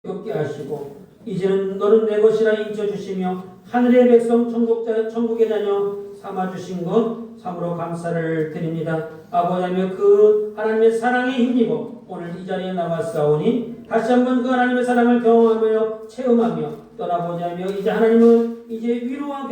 겪게 하시고 이제는 너는 내 것이라 인쳐주시며 하늘의 백성 천국의 자녀 삼아주신 것 참으로 감사를 드립니다. 아버지며 그 하나님의 사랑에 힘입어 오늘 이 자리에 나왔사오니 다시 한번 그 하나님의 사랑을 경험하며 체험하며 떠나보자며 이제 하나님은 이제 위로와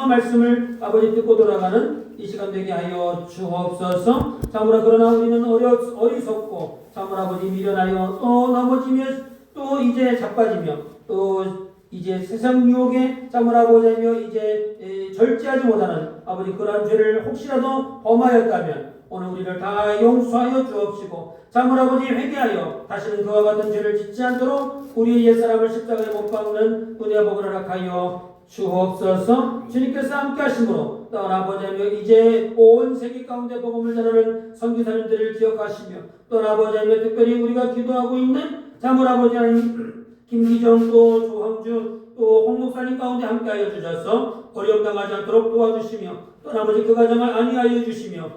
말씀을 아버지 듣고 돌아가는 이 시간 되게 하여 주옵소서. 참으로 그러나 우리는 어리석고 참으로 아버지 미련하여 또 넘어지며 또 이제 자빠지며 또 이제 세상 유혹에 참으라고자며 이제 절제하지 못하는 아버지 그러한 죄를 혹시라도 범하였다면 오늘 우리를 다 용서하여 주옵시고 참으로 아버지 회개하여 다시는 그와 같은 죄를 짓지 않도록 우리의 옛사람을 십자가에 못 박는 은혜와 복을 허락하여 주옵소서. 주님께서 함께 하심으로 떠나보자며 이제 온 세계 가운데 복음을 전하는 선교사님들을 기억하시며 떠나보자며 특별히 우리가 기도하고 있는 참으로 아버지 하나님 김기정 또 조항주 또 홍 목사님 가운데 함께하여 주셔서 어려움 당하지 않도록 도와주시며 떠나버지 그 가정을 안위하여 주시며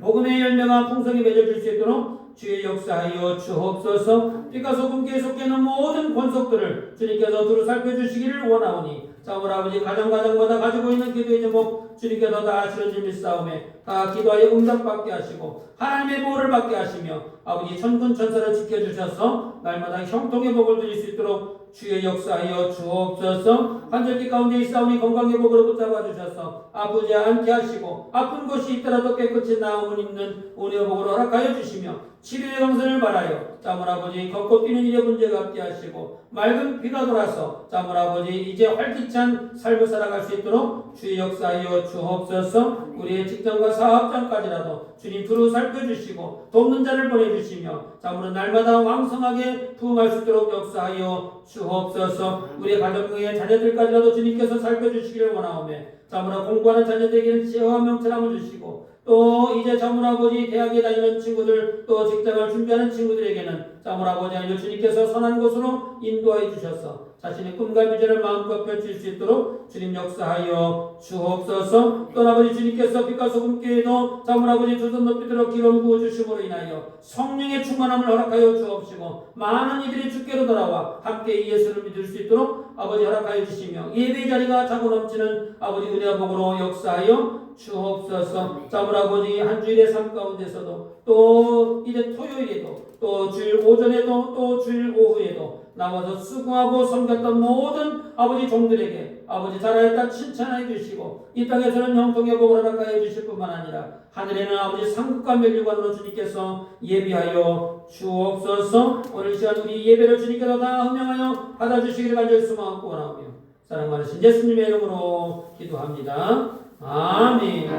복음의 열매가 풍성히 맺어질 수 있도록 주의 역사하여 주옵소서. 빛과 소금기에 속해 있는 모든 권속들을 주님께서 두루 살펴주시기를 원하오니 참으로 아버지 가정마다 가지고 있는 기도의 제목 주님께서 다 치러진 밀싸움에 다 기도하여 응답받게 하시고 하나님의 보호를 받게 하시며 아버지 천군 천사를 지켜주셔서 날마다 형통의 복을 드릴 수 있도록 주의 역사하여 주옵소서. 환절기 가운데 있사오니 건강의 복으로 붙잡아 주셔서 아프지 않게 하시고 아픈 곳이 있더라도 깨끗이 나음을 입는 은혜의 복으로 허락하여 주시며 치료의 강선을 바라여 참으로 아버지 걷고 뛰는 일에 문제가 없게 하시고 맑은 비가 돌아서 참으로 아버지 이제 활기찬 삶을 살아갈 수 있도록 주의 역사하여 주옵소서. 우리의 직장과 사업장까지라도 주님 두루 살펴주시고 돕는 자를 보내주시며 참으로 날마다 왕성하게 부흥할 수 있도록 역사하여 주옵소서. 우리의 가정의 자녀들까지라도 주님께서 살펴주시기를 원하오며 참으로 공부하는 자녀들에게는 지혜와 명철함을 주시고 또 이제 참으로 아버지 대학에 다니는 친구들 또 직장을 준비하는 친구들에게는 참으로 아버지 하나님 주님께서 선한 곳으로 인도하여 주셔서 자신의 꿈과 비전을 마음껏 펼칠 수 있도록 주님 역사하여 주옵소서. 또 아버지 주님께서 빛과 소금교회도 참으로 아버지 두 손 높이 들어 기름 부어 주심으로 인하여 성령의 충만함을 허락하여 주옵시고 많은 이들이 주께로 돌아와 함께 예수를 믿을 수 있도록 아버지 허락하여 주시며 예배의 자리가 차고 넘치는 아버지 은혜와 복으로 역사하여 주옵소서. 참으로 아버지 한 주일의 삶 가운데서도 또 이제 토요일에도 또 주일 오전에도 또 주일 오후에도 나와서 수고하고 섬겼던 모든 아버지 종들에게 아버지 잘하였다 칭찬해 주시고 이 땅에서는 형통의 복을 허락하여 주실 뿐만 아니라 하늘에는 아버지 상급과 멸류관으로 주님께서 예비하여 주옵소서. 오늘 시간 우리 예배를 주님께서 다 헌명하여 받아주시기를 간절히 소망하고 원하오며 사랑 많으신 예수님의 이름으로 기도합니다. 아멘.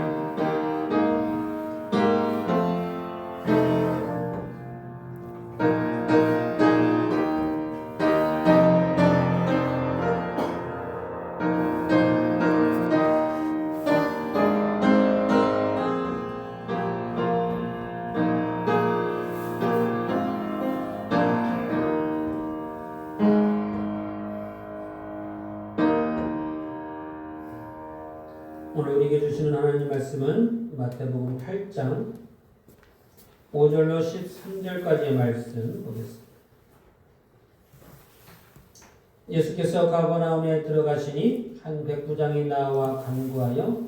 오늘 우리에게 주시는 하나님 말씀은 마태복음 8장 5절로 13절까지의 말씀 보겠습니다. 예수께서 가버나움에 들어가시니 한 백부장이 나와 간구하여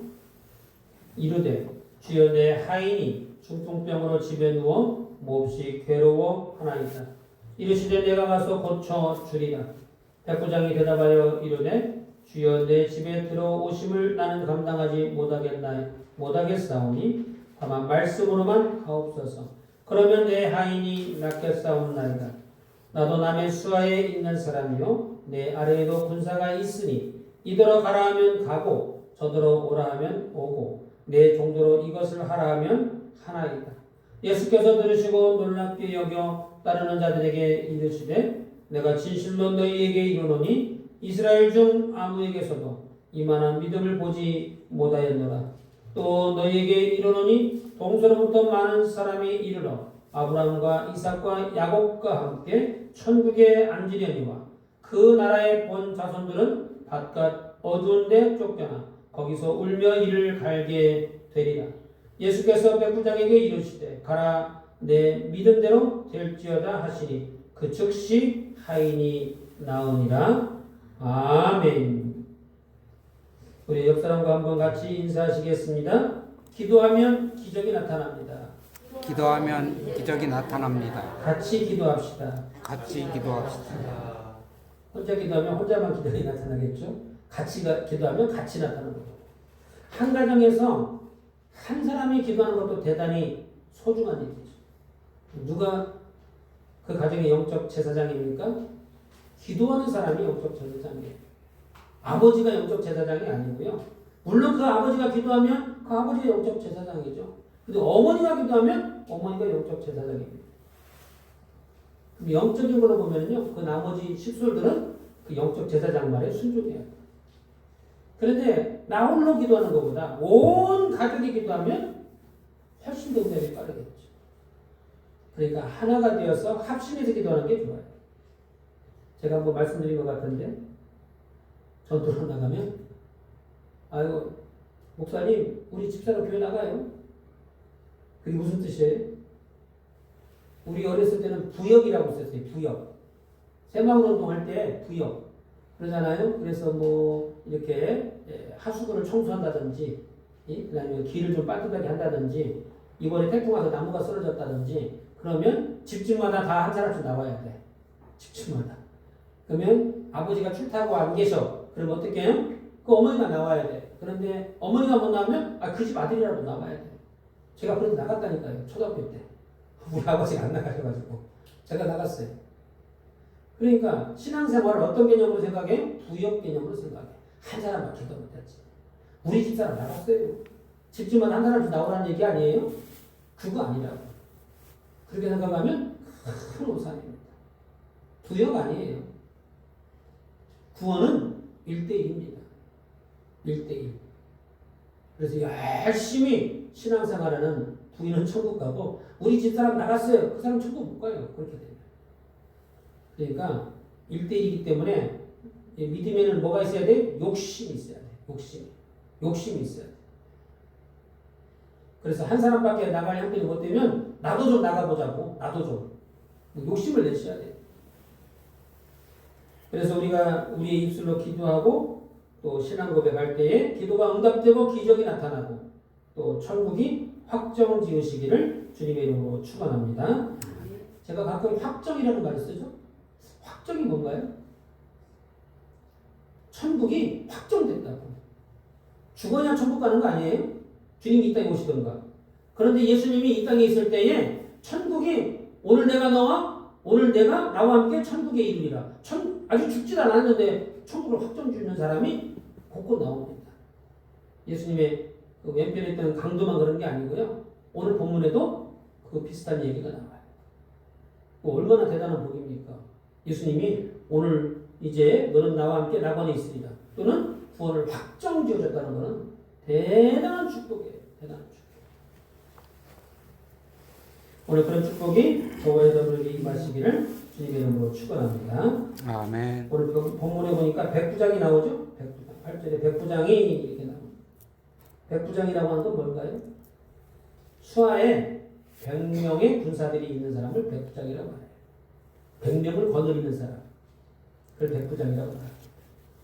이르되 주여 내 하인이 중풍병으로 집에 누워 몹시 괴로워하나이다. 이르시되 내가 가서 고쳐 주리라. 백부장이 대답하여 이르되 주여 내 집에 들어오심을 나는 감당하지 못하겠사오니 다만 말씀으로만 하옵소서. 그러면 내 하인이 낫겠사옵나이다. 나도 남의 수하에 있는 사람이요 내 아래에도 군사가 있으니 이더러 가라 하면 가고 저더러 오라 하면 오고 내 종도로 이것을 하라 하면 하나이다. 예수께서 들으시고 놀랍게 여겨 따르는 자들에게 이르시되 내가 진실로 너희에게 이르노니 이스라엘 중 아무에게서도 이만한 믿음을 보지 못하였노라. 또 너희에게 이르노니 동서로부터 많은 사람이 이르러 아브라함과 이삭과 야곱과 함께 천국에 앉으려니와 그 나라의 본 자손들은 바깥 어두운 데 쫓겨나 거기서 울며 이를 갈게 되리라. 예수께서 백부장에게 이르시되 가라 내 믿음대로 될지어다 하시니 그 즉시 하인이 나으니라. 아멘. 우리 옆 사람과 한번 같이 인사하시겠습니다. 기도하면 기적이 나타납니다. 기도하면 기적이 나타납니다. 같이 기도합시다. 같이 기도합시다. 혼자 기도하면 혼자만 기적이 나타나겠죠. 같이 기도하면 같이 나타나는 거죠. 한 가정에서 한 사람이 기도하는 것도 대단히 소중한 일이죠. 누가 그 가정의 영적 제사장입니까? 기도하는 사람이 영적 제사장이에요. 아버지가 영적 제사장이 아니고요. 물론 그 아버지가 기도하면 그 아버지가 영적 제사장이죠. 근데 어머니가 기도하면 어머니가 영적 제사장입니다. 그럼 영적인 걸로 보면요, 그 나머지 식솔들은 그 영적 제사장 말에 순종해야 돼요. 그런데 나 홀로 기도하는 것보다 온 가족이 기도하면 훨씬 더 응답이 빠르겠죠. 그러니까 하나가 되어서 합심해서 기도하는 게 좋아요. 제가 한번 말씀드린 것 같은데, 전투로 나가면, 아이고, 목사님, 우리 집사람 교회 나가요. 그게 무슨 뜻이에요? 우리 어렸을 때는 부역이라고 썼어요. 부역. 새마을운동 할 때 부역. 그러잖아요. 그래서 뭐 이렇게 하수구를 청소한다든지, 그다음에 길을 좀 빠듯하게 한다든지, 이번에 태풍 와서 나무가 쓰러졌다든지, 그러면 집집마다 다 한 사람씩 나와야 돼. 집집마다. 그러면 아버지가 출타하고 안 계셔. 그러면 어떻게 해요? 그 어머니가 나와야 돼. 그런데 어머니가 못 나오면 그 집 아들이라도 나와야 돼. 제가 그래도 나갔다니까요. 초등학교 때. 우리 아버지가 안 나가셔가지고 제가 나갔어요. 그러니까 신앙생활을 어떤 개념으로 생각해요? 부역 개념으로 생각해. 한 사람밖에 기도 못했지. 우리 집사람 나갔어요. 집집마다 한 사람씩 나오라는 얘기 아니에요? 그거 아니라고. 그렇게 생각하면 큰 오산입니다. 부역 아니에요. 구원은 1대1입니다. 1대1. 그래서 열심히 신앙생활하는 부인은 천국 가고 우리 집사람 나갔어요. 그 사람 천국 못 가요. 그렇게 돼요. 그러니까 1대1이기 때문에 믿음에는 뭐가 있어야 돼? 욕심이 있어야 돼. 욕심이 있어야 돼. 그래서 한 사람밖에 나갈 형편이 못 되면 나도 좀 나가보자고. 나도 좀. 욕심을 내셔야 돼. 그래서 우리가 우리의 입술로 기도하고 또 신앙 고백할 때에 기도가 응답되고 기적이 나타나고 또 천국이 확정 지으시기를 주님의 이름으로 축원합니다. 제가 가끔 확정이라는 말을 쓰죠. 확정이 뭔가요? 천국이 확정됐다고. 죽어야 천국 가는 거 아니에요? 주님이 이 땅에 오시던가. 그런데 예수님이 이 땅에 있을 때에 천국이 오늘 내가 나와 함께 천국에 이르리라. 아직 죽지도 않았는데 천국을 확정 주는 사람이 곳곳 나옵니다. 예수님의 그 왼편에 있던 강도만 그런 게 아니고요. 오늘 본문에도 그 비슷한 얘기가 나와요. 얼마나 대단한 복입니까? 예수님이 오늘 이제 너는 나와 함께 낙원에 있으리라. 또는 구원을 확정 지어줬다는 것은 대단한 축복이에요. 대단한 축복. 오늘 그런 축복이 저와 여러분에게 임하시기를 주님의 이름으로 축원합니다. 아멘. 오늘 본문에 보니까 백부장이 나오죠. 백부장. 8절에 백부장이 이렇게 나옵니다. 백부장이라고 하는 건 뭘까요? 수하에 100명의 군사들이 있는 사람을 백부장이라고 해요. 100명을 거느리는 사람. 그걸 백부장이라고 해요.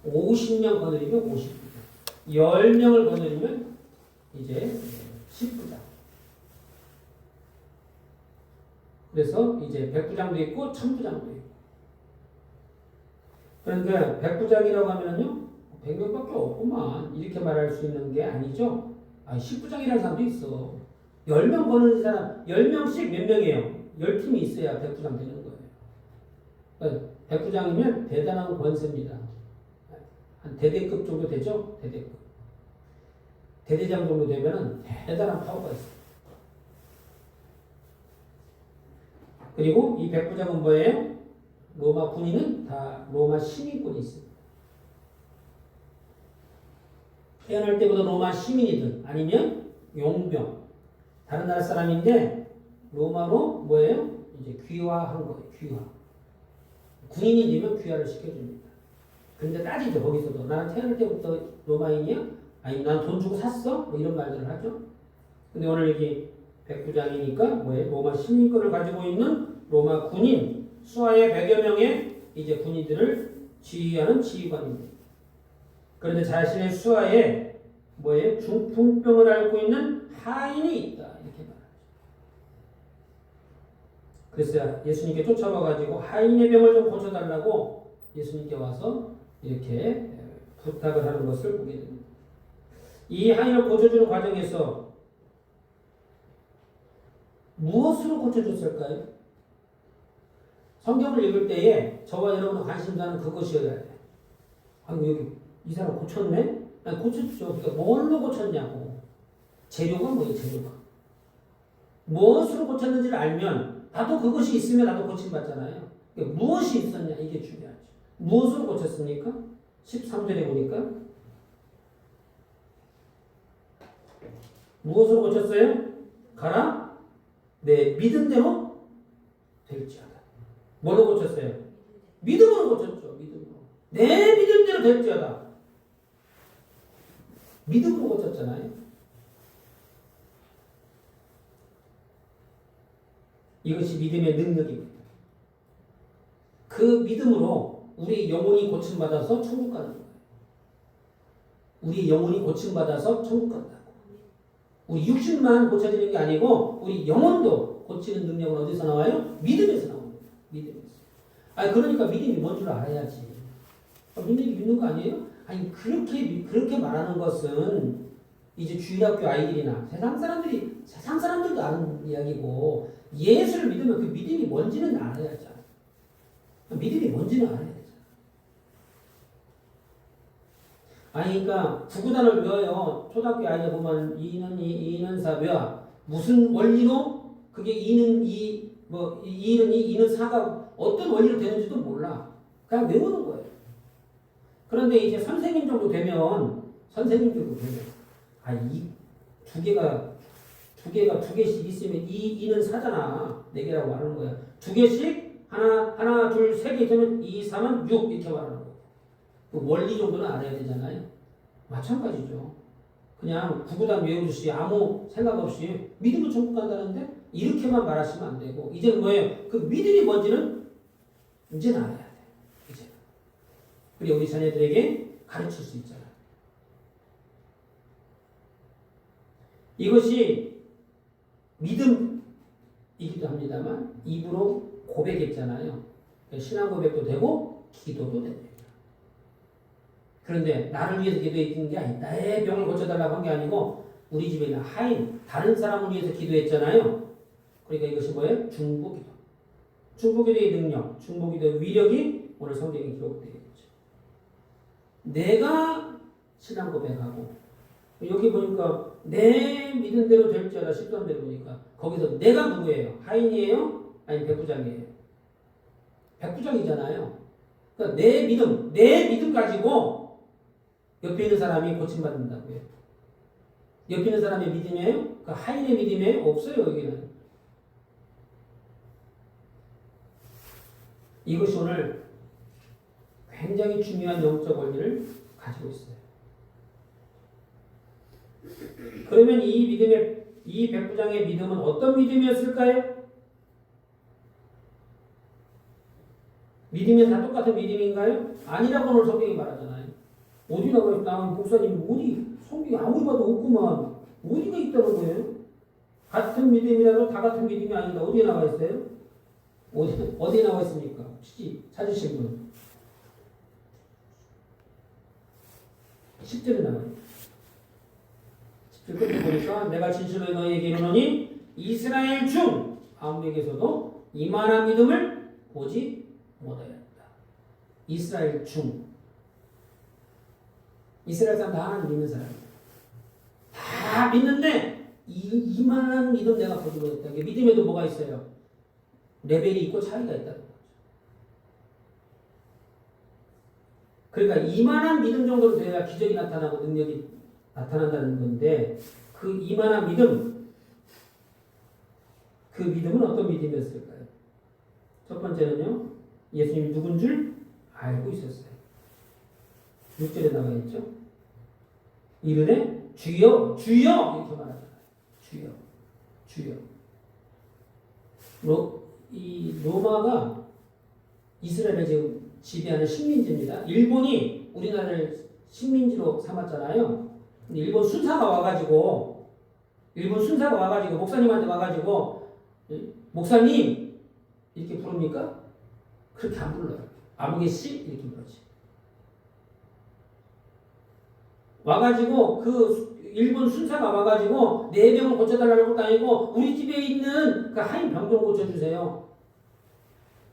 50명 거느리면 50부장. 10명을 거느리면 이제 10부장. 그래서 이제 백부장도 있고 천부장도 있고. 그러니까 백부장이라고 하면은요, 100명밖에 없구만. 이렇게 말할 수 있는 게 아니죠. 10부장이라는 사람도 있어. 10명 거느리는 사람, 10명씩 몇 명이에요? 10팀이 있어야 백부장 되는 거예요. 그러니까 백부장이면 대단한 권세입니다. 한 대대급 정도 되죠? 대대급. 대대장 정도 되면은 대단한 파워가 있어요. 그리고 이 백부장은 뭐예요? 로마 군인은 다 로마 시민권이 있습니다. 태어날 때부터 로마 시민이든 아니면 용병. 다른 나라 사람인데 로마로 뭐예요? 이제 귀화한 거예요. 귀화. 군인이 되면 귀화를 시켜줍니다. 근데 따지죠. 거기서도. 나는 태어날 때부터 로마인이야? 아니 난 돈 주고 샀어? 뭐 이런 말들을 하죠. 근데 오늘 여기 백부장이니까 뭐예요? 로마 시민권을 가지고 있는 로마 군인 수하의 100여 명의 이제 군인들을 지휘하는 지휘관입니다. 그런데 자신의 수하에 뭐예요? 중풍병을 앓고 있는 하인이 있다. 이렇게 말하죠. 그래서 예수님께 쫓아와가지고 하인의 병을 좀 고쳐달라고 예수님께 와서 이렇게 부탁을 하는 것을 보게 됩니다. 이 하인을 고쳐주는 과정에서 무엇으로 고쳐줬을까요? 성경을 읽을 때에 저와 여러분의 관심사는 그것이어야 돼요. 아이고 여기 이 사람 고쳤네? 아니 고쳤죠. 그러니까 뭘로 고쳤냐고. 재료가 뭐예요? 재료가. 무엇으로 고쳤는지를 알면 나도 그것이 있으면 나도 고침받잖아요. 그러니까 무엇이 있었냐 이게 중요하죠. 무엇으로 고쳤습니까? 13절에 보니까 무엇으로 고쳤어요? 가라 내 믿은 대로 될지어다. 뭘로 고쳤어요? 믿음으로 고쳤죠. 믿음으로. 내 믿음대로 될지어다. 믿음으로 고쳤잖아요. 이것이 믿음의 능력입니다. 그 믿음으로 우리 영혼이 고침받아서 천국 가는 거예요. 우리 영혼이 고침받아서 천국 간다고. 우리 육신만 고쳐지는 게 아니고 우리 영혼도 고치는 능력은 어디서 나와요? 믿음에서 나옵니다. 믿음에서. 아니 그러니까 믿음이 뭔 줄 알아야지. 믿는 거 아니에요? 아니 그렇게 말하는 것은 이제 주일학교 아이들이나 세상 사람들도 아는 이야기고 예수를 믿으면 그 믿음이 뭔지는 알아야죠. 믿음이 뭔지는 알아야 되잖아. 아니 그러니까 구구단을 외워요. 초등학교 아이들 보면 2는 2, 2는 4 외워. 무슨 원리로 그게 2는 2, 뭐 2는 2, 2는 4가 어떤 원리로 되는지도 몰라. 그냥 외우는 거예요. 그런데 이제 선생님 정도 되면 이 두 개가 두 개씩 있으면 2는 4잖아. 4개라고 말하는 거야. 두 개씩 하나, 둘, 세 개 있으면 2, 3은 6 이렇게 말하는 거야. 그 원리 정도는 알아야 되잖아요. 마찬가지죠. 그냥 구구단 외우듯이 아무 생각 없이 믿음으로 천국 간다는데 이렇게만 말하시면 안 되고 이제는 뭐예요? 그 믿음이 뭔지는 이제는 알아야 돼. 이제. 그리고 우리 자녀들에게 가르칠 수 있잖아요. 이것이 믿음이기도 합니다만 입으로 고백했잖아요. 신앙 고백도 되고 기도도 됩니다. 그런데 나를 위해서 기도했던 게 아니 나의 병을 고쳐달라고 한 게 아니고 우리 집에 있는 하인 다른 사람을 위해서 기도했잖아요. 그러니까 이것이 뭐예요? 중보기도. 중보기도의 능력, 중보기도의 위력이 오늘 성경에 기록되어 있죠. 내가 신앙 고백하고 여기 보니까 내 믿은 대로 될지어다 13절에 보니까 거기서 내가 누구예요? 하인이에요? 아니 백부장이에요? 백부장이잖아요. 그러니까 내 믿음 가지고 옆에 있는 사람이 고침받는다고요. 옆에 있는 사람의 믿음이에요? 그 하인의 믿음이에요? 없어요 여기는. 이것이 오늘 굉장히 중요한 영적 원리를 가지고 있어요. 그러면 이 백부장의 믿음은 어떤 믿음이었을까요? 믿으면 다 똑같은 믿음인가요? 아니라고 오늘 성경이 말하잖아요. 어디 나와요? 목사님 어디 성경이 아무리 봐도 없구만. 어디가 있다는 거예요? 같은 믿음이라도 다 같은 믿음이 아니다. 어디에 나와 있어요? 어디에 나와 있습니까? 혹시 찾으실 분? 10절에 나와요. 10절 끝에 보니까 내가 진실로 너희에게 이르노니 이스라엘 중 아무에게서도 이만한 믿음을 보지 못하였다. 이스라엘 중. 이스라엘 사람 다 하나님 믿는 사람이에요. 다 믿는데 이만한 믿음 내가 보지 못했다. 믿음에도 뭐가 있어요? 레벨이 있고 차이가 있다는 거죠. 그러니까 이만한 믿음 정도로 돼야 기적이 나타나고 능력이 나타난다는 건데 그 이만한 믿음, 그 믿음은 어떤 믿음이었을까요? 첫 번째는요. 예수님이 누군 줄 알고 있었어요. 6절에 나와 있죠. 이르되 주여 주여 이렇게 말하잖아요. 주여 주여. 이 로마가 이스라엘을 지금 지배하는 식민지입니다. 일본이 우리나라를 식민지로 삼았잖아요. 근데 일본 순사가 와가지고 목사님한테 와가지고 목사님 이렇게 부릅니까? 그렇게 안 불러요. 아무개 씨 이렇게 부르지. 와가지고 그 일본 순사가 와가지고 내 병을 고쳐달라는 것도 아니고 우리 집에 있는 그 하인 병 좀 고쳐주세요.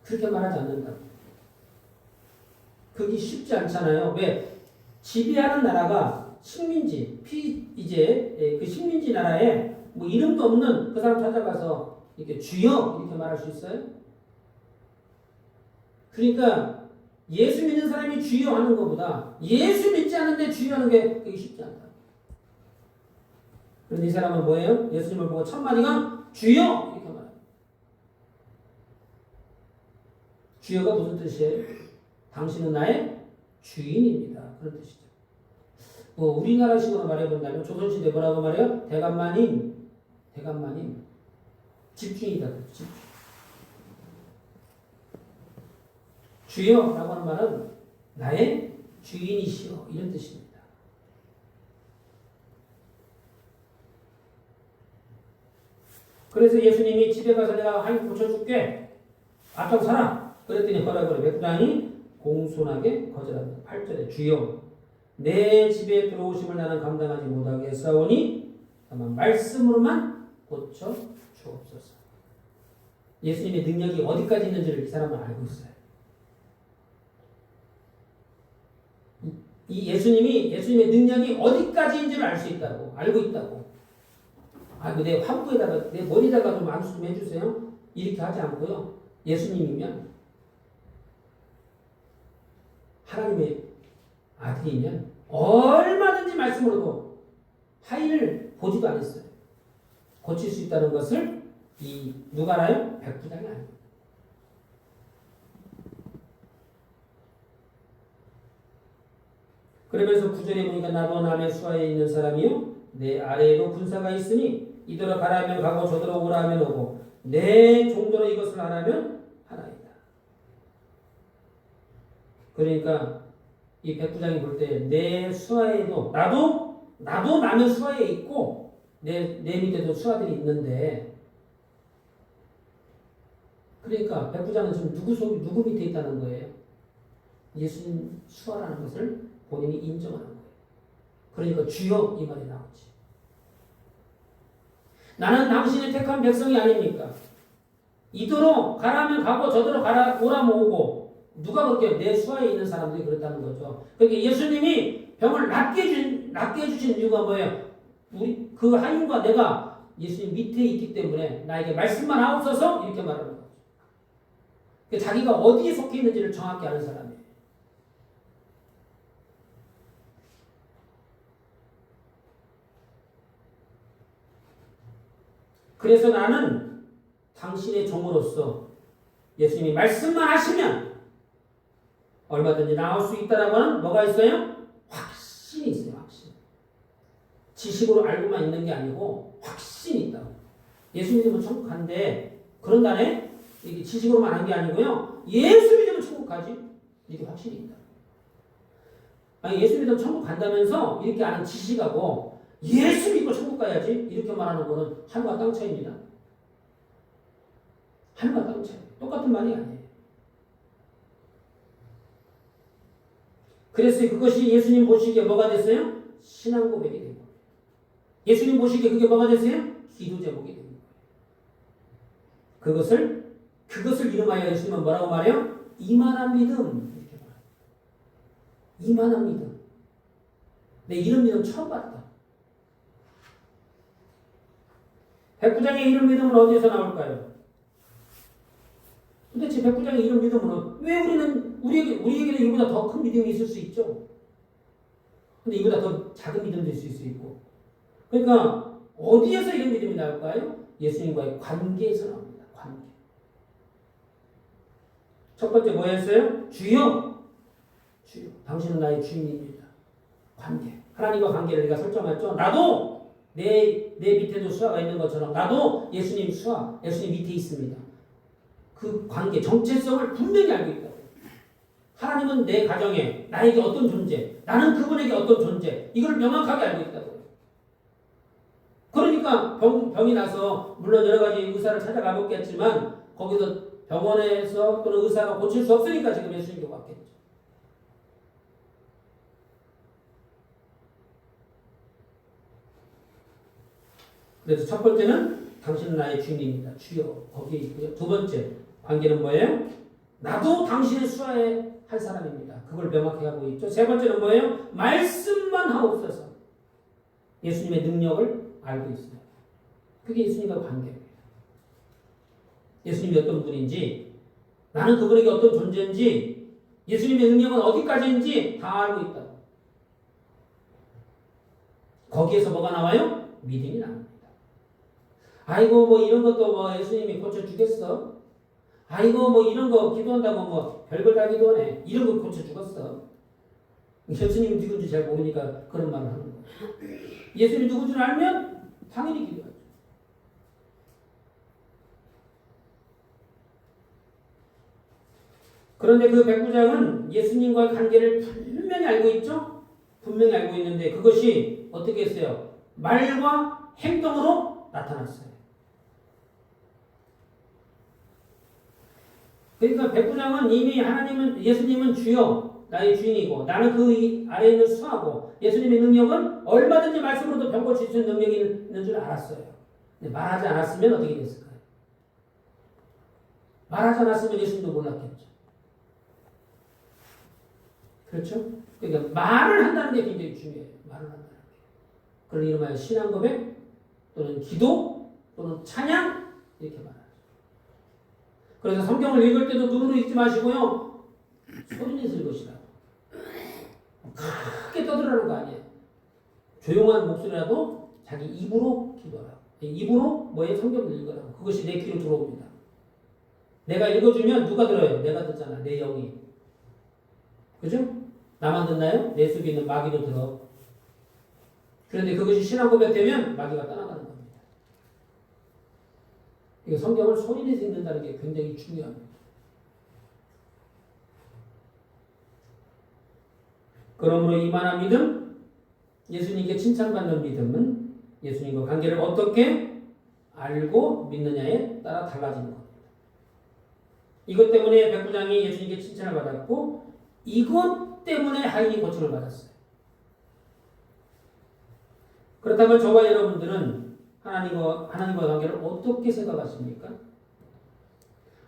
그렇게 말하지 않는다. 그게 쉽지 않잖아요. 왜? 지배하는 나라가 식민지, 이제 그 식민지 나라에 뭐 이름도 없는 그 사람 찾아가서 이렇게 주여 이렇게 말할 수 있어요? 그러니까 예수 믿는 사람이 주여 하는 것보다 예수 믿지 않는데 주여 하는 게 그게 쉽지 않다. 그런데 이 사람은 뭐예요? 예수님을 보고 첫 마디가 주여 이렇게 말해요. 주여가 무슨 뜻이에요? 당신은 나의 주인입니다. 그런 뜻이죠. 뭐 우리나라식으로 말해본다면 조선시대 뭐라고 말해요? 대감마님 집주인이다. 집주인. 주여라고 하는 말은 나의 주인이시여 이런 뜻입니다. 그래서 예수님이 집에 가서 내가 하인 고쳐줄게. 앞장서라. 그랬더니 뭐라고 그래? 백부장이 공손하게 거절합니다. 8절에 주여 내 집에 들어오심을 나는 감당하지 못하겠사오니 다만 말씀으로만 고쳐 주옵소서. 예수님의 능력이 어디까지 있는지를 이 사람은 알고 있어요. 이 예수님의 능력이 어디까지인지를 알 수 있다고 알고 있다고. 내 화부에다가 내 머리에다가 좀 안수 좀 해주세요. 이렇게 하지 않고요. 예수님이면 하나님의 아들이면 얼마든지 말씀으로도 하인을 보지도 않았어요. 고칠 수 있다는 것을 누가 알아요? 백부장이 알아요. 그러면서 9절에 보니까 나도 남의 수하에 있는 사람이요 내 아래에도 군사가 있으니 이더러 가라면 가고 저더러 오라면 오고 내 종도로 이것을 하라면 하나이다. 그러니까 이 백부장이 볼 때 내 수하에도 나도 남의 수하에 있고 내 밑에도 수하들이 있는데 그러니까 백부장은 지금 누구 밑에 있다는 거예요? 예수님 수하라는 것을 본인이 인정하는 거예요. 그러니까 주여 이 말이 나오지. 나는 당신의 택한 백성이 아닙니까? 이더러 가라면 가고 저더러 오라면 오고 누가 그렇게 내 수하에 있는 사람들이 그렇다는 거죠. 그러니까 예수님이 병을 낫게 해주신 이유가 뭐예요? 우리 그 하인과 내가 예수님 밑에 있기 때문에 나에게 말씀만 하옵소서 이렇게 말하는 거죠. 그러니까 자기가 어디에 속해 있는지를 정확히 아는 사람이에요. 그래서 나는 당신의 종으로서 예수님이 말씀만 하시면 얼마든지 나올 수 있다라고 하는 뭐가 있어요? 확신이 있어요. 확신. 지식으로 알고만 있는 게 아니고 확신이 있다고. 예수 믿으면 천국 간대. 그런다네? 이게 지식으로만 하는 게 아니고요. 예수 믿으면 천국 가지. 이게 확신이 있다. 아니 예수 믿으면 천국 간다면서 이렇게 아는 지식하고 예수 믿고 천국 가야지 이렇게 말하는 거는 하늘과 땅 차이입니다. 하늘과 땅 차이. 똑같은 말이 아니에요. 그래서 그것이 예수님 보시기에 뭐가 됐어요? 신앙 고백이 되고 예수님 보시기에 그게 뭐가 됐어요? 기도 제목이 되는 거예요. 그것을 이름하여 예수님은 뭐라고 말해요? 이만한 믿음 이렇게 말해요. 이만한 믿음. 내 이런 믿음 처음 봤다. 백부장의 이런 믿음은 어디에서 나올까요? 도대체 백부장의 이런 믿음은 왜 우리에게는 이보다 더 큰 믿음이 있을 수 있죠. 근데 이보다 더 작은 믿음도 있을 수 있고. 그러니까 어디에서 이런 믿음이 나올까요? 예수님과의 관계에서 나옵니다. 관계. 첫 번째 뭐였어요? 주여. 당신은 나의 주인입니다. 관계. 하나님과 관계를 내가 설정했죠. 나도 내 밑에도 수하가 있는 것처럼 나도 예수님 밑에 있습니다. 그 관계, 정체성을 분명히 알고 있다고. 하나님은 내 가정에 나에게 어떤 존재, 나는 그분에게 어떤 존재, 이걸 명확하게 알고 있다고요. 그러니까 병이 나서 물론 여러 가지 의사를 찾아가 보겠지만 거기서 병원에서 또는 의사가 고칠 수 없으니까 지금 예수님께 왔겠죠. 그래서 첫 번째는 당신은 나의 주인입니다. 주여 거기에 있고요. 두 번째 관계는 뭐예요? 나도 당신의 수하에 한 사람입니다. 그걸 명확히 하고 있죠. 세 번째는 뭐예요? 말씀만 하옵소서. 예수님의 능력을 알고 있어요. 그게 예수님과 관계예요. 예수님이 어떤 분인지, 나는 그분에게 어떤 존재인지, 예수님의 능력은 어디까지인지 다 알고 있다. 거기에서 뭐가 나와요? 믿음이 나옵니다. 아이고 뭐 이런 것도 뭐 예수님이 고쳐주겠어? 아이고 뭐 이런 거 기도한다고 뭐 별걸 다 기도하네. 이런 거 고쳐주겠어? 예수님이 누군지 잘 모르니까 그런 말을 하는 거예요. 예수님이 누군지 알면 당연히 기도하죠. 그런데 그 백부장은 예수님과의 관계를 분명히 알고 있죠? 분명히 알고 있는데 그것이 어떻게 했어요? 말과 행동으로 나타났어요. 그러니까 백부장은 이미 예수님은 주여 나의 주인이고 나는 그 아래에 있는 수하고 예수님의 능력은 얼마든지 말씀으로도 병 고칠 수 있는 능력이 있는 줄 알았어요. 근데 말하지 않았으면 어떻게 됐을까요? 말하지 않았으면 예수님도 몰랐겠죠. 그렇죠? 그러니까 말을 한다는 게 굉장히 중요해요. 말을 한다는 게. 그걸 이름하여 신앙 고백 또는 기도 또는 찬양 이렇게 말하죠. 그래서 성경을 읽을 때도 눈으로 읽지 마시고요. 소리내서 읽으시라고. 크게 떠들라는 거 아니에요. 조용한 목소리라도 자기 입으로 기도하라고. 입으로 뭐의 성경을 읽으라고. 그것이 내 귀로 들어옵니다. 내가 읽어주면 누가 들어요? 내가 듣잖아. 내 영이. 그죠? 나만 듣나요? 내 속에 있는 마귀도 들어. 그런데 그것이 신앙 고백되면 마귀가 떠나가는 겁니다. 이거 성경을 소리내서 읽는다는 게 굉장히 중요합니다. 그러므로 이만한 믿음, 예수님께 칭찬받는 믿음은 예수님과 관계를 어떻게 알고 믿느냐에 따라 달라지는 겁니다. 이것 때문에 백부장이 예수님께 칭찬을 받았고 이것 때문에 하인이 고침을 받았어요. 그렇다면 저와 여러분들은 하나님과 관계를 어떻게 생각하십니까?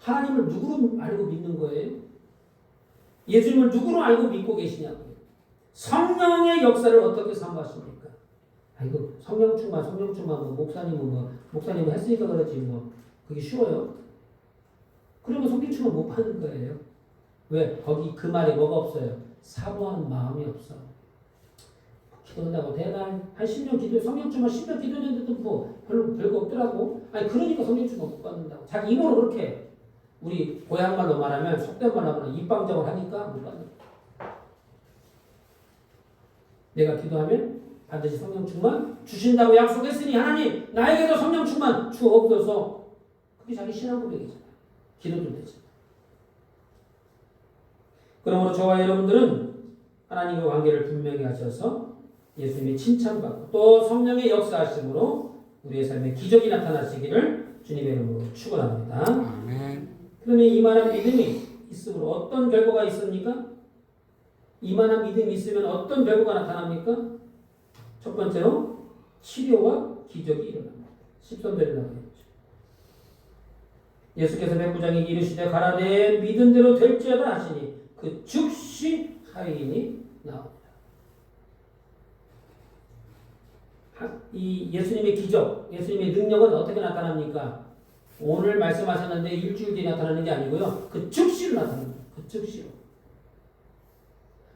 하나님을 누구로 알고 믿는 거예요? 예수님을 누구로 알고 믿고 계시냐고요? 성령의 역사를 어떻게 사모하십니까? 아이고 성령 충만 뭐 목사님은 했으니까 그렇지 뭐 그게 쉬워요? 그러면 성령 충만 못 받는 거예요. 왜? 거기 그 말에 뭐가 없어요? 사모하는 마음이 없어. 기도한다고 대단 한 10년 기도 성령 충만 10년 기도했는데도 뭐 별거 없더라고. 아니 그러니까 성령 충만 못 받는다고. 자기 입으로 그렇게 우리 고향말로 말하면 속된 말로 하면 입방정을 하니까 못 받는 거예요. 내가 기도하면 반드시 성령 충만 주신다고 약속했으니 하나님 나에게도 성령 충만 주옵소서. 그게 자기 신앙 고백이잖아요. 기도도 되죠. 그러므로 저와 여러분들은 하나님과 관계를 분명히 하셔서 예수님의 칭찬받고 또 성령의 역사하심으로 우리의 삶에 기적이 나타나시기를 주님의 이름으로 축원합니다. 아멘. 그러면 이만한 믿음이 있으므로 어떤 결과가 있습니까? 이만한 믿음이 있으면 어떤 결과가 나타납니까? 첫 번째로 치료와 기적이 일어납니다. 13절에 나와 있죠. 예수께서 백부장에게 이르시되 가라 내 믿음대로 될지어다 하시니 그 즉시 하인이 나옵니다. 이 예수님의 기적, 예수님의 능력은 어떻게 나타납니까? 오늘 말씀하셨는데 일주일 뒤에 나타나는 게 아니고요. 그 즉시로 나타납니다. 그 즉시로.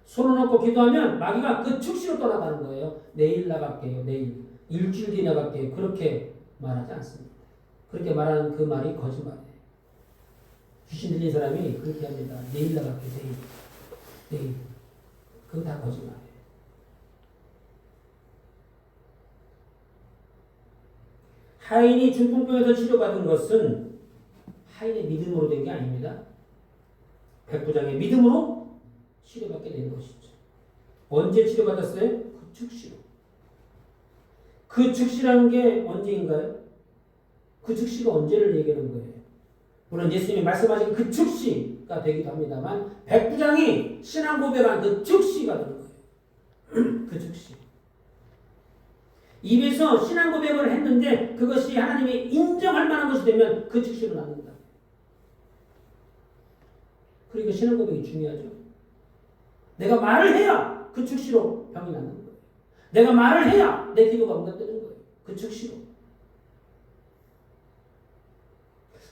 손을 놓고 기도하면 마귀가 그 즉시로 떠나가는 거예요. 내일 나갈게요. 내일. 일주일 뒤에 나갈게요. 그렇게 말하지 않습니다. 그렇게 말하는 그 말이 거짓말이에요. 귀신 들린 사람이 그렇게 합니다. 내일 나갈게요. 내일. 그건 다 거짓말이에요. 하인이 중풍병에서 치료받은 것은 하인의 믿음으로 된 게 아닙니다. 백부장의 믿음으로 치료받게 된 것이죠. 언제 치료받았어요? 그 즉시로. 그 즉시라는 게 언제인가요? 그 즉시가 언제를 얘기하는 거예요? 물론 예수님이 말씀하신 그 즉시가 되기도 합니다만 백부장이 신앙 고백한 그 즉시가 되는 거예요. 그 즉시. 입에서 신앙 고백을 했는데 그것이 하나님이 인정할 만한 것이 되면 그 즉시로 낫는다. 그러니까 신앙 고백이 중요하죠. 내가 말을 해야 그 즉시로 병이 낫는 거예요. 내가 말을 해야 내 기도가 응답되는 거예요. 그 즉시로.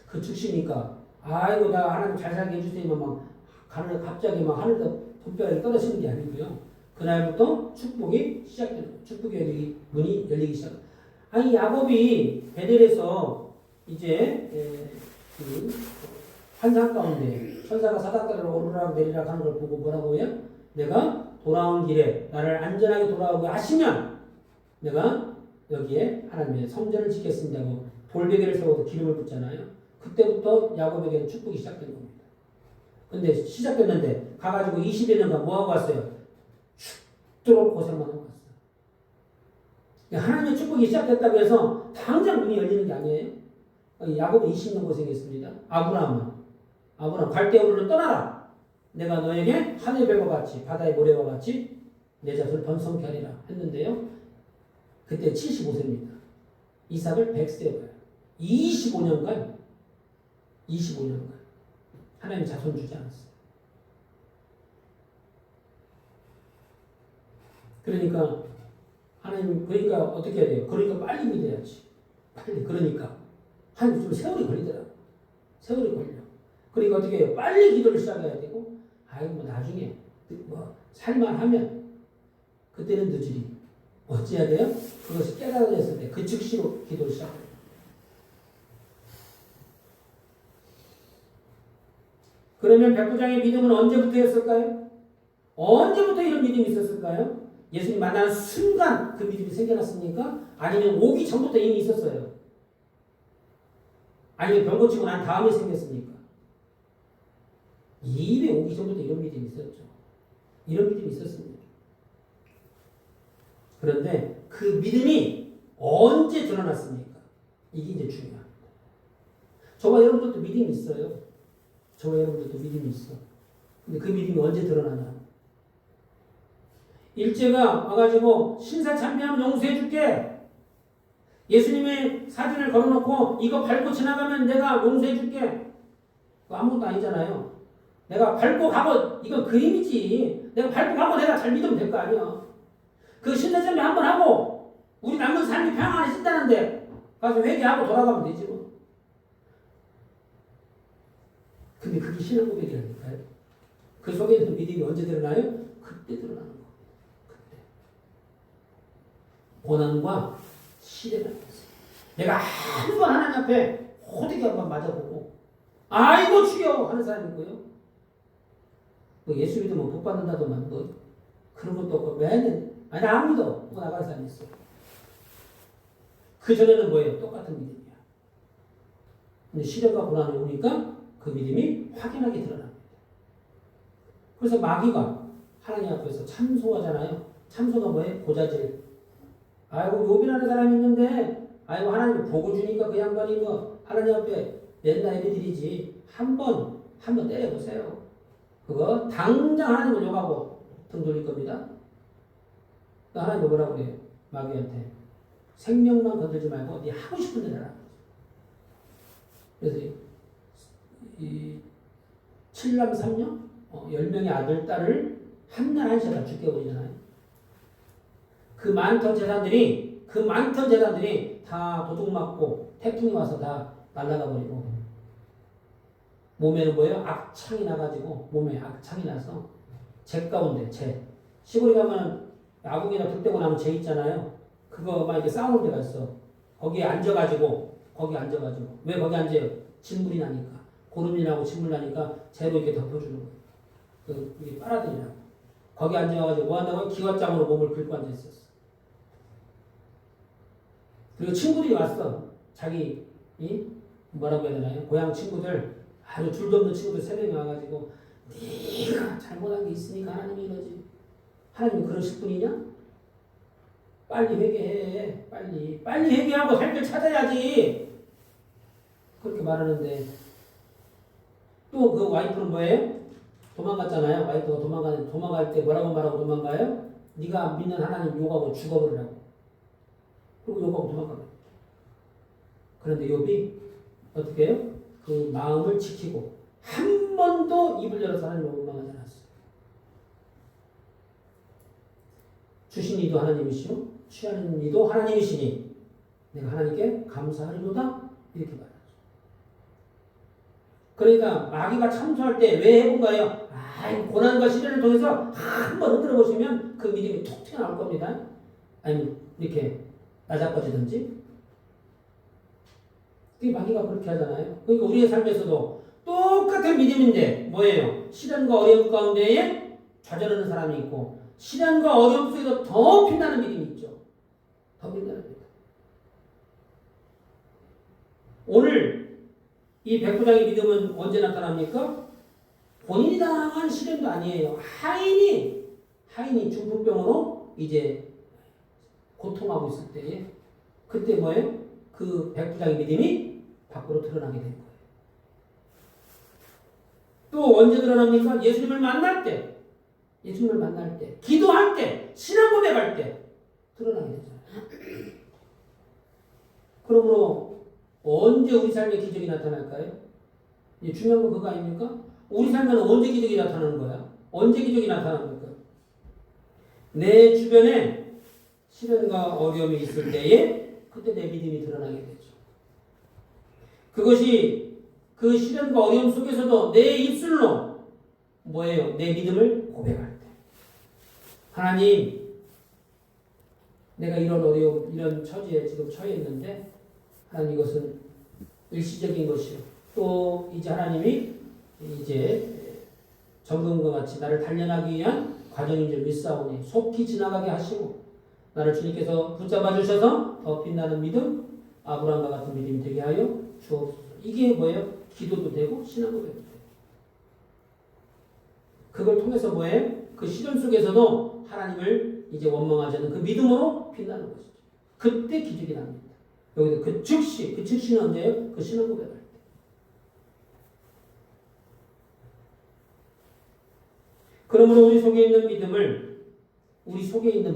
그 즉시니까 아이고 나 하나님 잘 살게 해주세요. 막 가는 갑자기 막 하늘에서 돈벼락이 떨어지는 게 아니고요. 그날부터 축복이 시작되는 거예요. 축복의 문이 열리기 시작합니다. 아니 야곱이 베델에서 이제 그 환상 가운데 천사가 사닥다리로 오르락 내리락 하는 걸 보고 뭐라고 해요? 내가 돌아온 길에 나를 안전하게 돌아오게 하시면 내가 여기에 하나님의 성전을 짓겠습니다 하고 돌베개를 세워서 기름을 붓잖아요. 그때부터 야곱에게는 축복이 시작된 겁니다. 근데 시작됐는데 가가지고 20여 년간 뭐하고 왔어요? 죽도록 고생만 하고 왔어요. 하나님의 축복이 시작됐다고 해서 당장 문이 열리는 게 아니에요. 야곱은 20년 고생했습니다. 아브라함 갈대우르를 떠나라. 내가 너에게 하늘의 별과 같이 바다의 모래와 같이 내 자손을 번성케 하리라 했는데요. 그때 75세입니다. 이삭을 100세에 봐요. 25년간 하나님 자손 주지 않았어요. 그러니까 하나님 어떻게 해야 돼요? 그러니까 빨리 믿어야지. 빨리 그러니까 좀 세월이 걸리더라고. 세월이 걸려. 그러니까 어떻게 해요? 빨리 기도를 시작해야 되고 뭐 나중에 살만하면 그때는 늦으리. 어찌해야 돼요? 그것이 깨달아졌을 때 그 즉시로 기도를 시작해요. 그러면 백부장의 믿음은 언제부터였을까요? 언제부터 이런 믿음이 있었을까요? 예수님 만나는 순간 그 믿음이 생겨났습니까? 아니면 오기 전부터 이미 있었어요? 아니면 병 고치고 난 다음에 생겼습니까? 이미 오기 전부터 이런 믿음이 있었죠. 이런 믿음이 있었습니다. 그런데 그 믿음이 언제 드러났습니까? 이게 이제 중요합니다. 저와 여러분들도 믿음이 있어요. 저와 여러분들도 믿음이 있어. 근데 그 믿음이 언제 드러나냐? 일제가 와가지고 신사참배하면 용서해줄게. 예수님의 사진을 걸어놓고 이거 밟고 지나가면 내가 용서해줄게. 그거 아무것도 아니잖아요. 내가 밟고 가고 이건 그림이지. 내가 밟고 가고 내가 잘 믿으면 될 거 아니야. 그 신사참배 한번 하고 우리 남은 삶이 평안해진다는데 가서 회개하고 돌아가면 되지 뭐. 근데 그게 신앙 고백이라니까요. 그 속에 있는 믿음이 언제 드러나요? 그때 드러나는 거예요. 그때. 고난과 시련을 했어요. 내가 한 번 하나님 앞에 호되게 한번 맞아보고 아이고 주여 하는 사람이 있고요. 뭐 예수 믿으면 복 받는다더만 뭐 그런 것도 없고 매년 아니 안 믿어 뭐 나가는 사람이 있어. 그 전에는 뭐예요? 똑같은 믿음이야. 근데 시련과 고난을 오니까 그 믿음이 확연하게 드러납니다. 그래서 마귀가 하나님 앞에서 참소하잖아요. 참소가 뭐예요? 고자질. 아이고 요비라는 사람이 있는데 아이고 하나님이 복을 주니까 그 양반이 뭐 하나님 앞에 맨날 예배드리지 한번 때려보세요. 그거 당장 하나님을 욕하고 등 돌릴 겁니다. 하나님이 뭐라고 그래요? 마귀한테 생명만 건들지 말고 네 하고 싶은 대로 하라. 그래서 이 7남 3녀 10명의 아들 딸을 한날 한시에 다 죽게 버리잖아요. 그 많던 재산들이 다 도둑 맞고 태풍이 와서 다 날아가 버리고 몸에는 뭐예요? 악창이 나가지고 몸에 악창이 나서 재 가운데 시골에 가면 아궁이나 불 떼고 나면 재 있잖아요. 그거 막 이렇게 쌓아놓은 데가 있어. 거기에 앉아가지고 왜 거기 앉아요? 진물이 나니까 고름이 나고 진물 나니까 재로 이렇게 덮어주는 거예요. 이게 빨아들이라고. 거기 앉아가지고 뭐 한다고요? 기왓장으로 몸을 긁고 앉아있었어. 그리고 친구들이 왔어. 뭐라고 해야 되나요? 고향 친구들 아주 줄도 없는 친구들 3명이 와가지고 네가 잘못한 게 있으니까 하나님이 이러지. 하나님이 그러실 분이냐? 빨리 회개해. 빨리 회개하고 살 길 찾아야지. 그렇게 말하는데 또 그 와이프는 뭐예요? 도망갔잖아요. 와이프가 도망갈 때 뭐라고 말하고 도망가요? 네가 믿는 하나님 욕하고 죽어버리라고. 그리고 욕하고 도망가요. 그런데 욥이 어떻게 해요? 그 마음을 지키고 한 번도 입을 열어서 하나님을 원망하지 않았어요. 주신 이도 하나님이시오 취하는 이도 하나님이시니 내가 하나님께 감사하리로다 이렇게 말하죠. 그러니까 마귀가 참소할 때 왜 해본가요? 고난과 시련을 통해서 한번 흔들어 보시면 그 믿음이 톡 튀어나올 겁니다. 아니면 이렇게 나자빠지든지. 마귀가 그렇게 하잖아요. 그러니까 우리의 삶에서도 똑같은 믿음인데 뭐예요? 시련과 어려움 가운데에 좌절하는 사람이 있고 시련과 어려움 속에서 더 빛나는 믿음이 있죠. 더 빛나는 믿음. 오늘 이 백부장의 믿음은 언제 나타납니까? 본인이 당한 시련도 아니에요. 하인이 중풍병으로 이제 고통하고 있을 때에 그때 뭐예요? 그 백부장의 믿음이 밖으로 드러나게 된 거예요. 또 언제 드러납니까? 예수님을 만날 때, 기도할 때, 신앙 고백할 때 드러나게 되잖아요. 그러므로 언제 우리 삶에 기적이 나타날까요? 중요한 건 그거 아닙니까? 우리 삶에는 언제 기적이 나타나는 거야? 언제 기적이 나타나는 걸까? 내 주변에 시련과 어려움이 있을 때에 그때 내 믿음이 드러나게 되죠. 그것이 그 시련과 어려움 속에서도 내 입술로 뭐예요? 내 믿음을 고백할 때. 하나님, 내가 이런 어려움, 이런 처지에 지금 처해 있는데 하나님 이것은 일시적인 것이요. 또 이제 하나님이 이제 정금과 같이 나를 단련하기 위한 과정인 줄 믿사오니 속히 지나가게 하시고 나를 주님께서 붙잡아 주셔서 더 빛나는 믿음, 아브라함과 같은 믿음이 되게 하여 주옵소서. 이게 뭐예요? 기도도 되고 신앙도 되고. 그걸 통해서 뭐예요? 그 시련 속에서도 하나님을 이제 원망하지 않는 그 믿음으로 빛나는 것이죠. 그때 기적이 납니다. 여기서 그 즉시는 언제예요? 그 신앙 고백할 때. 그러므로 우리 속에 있는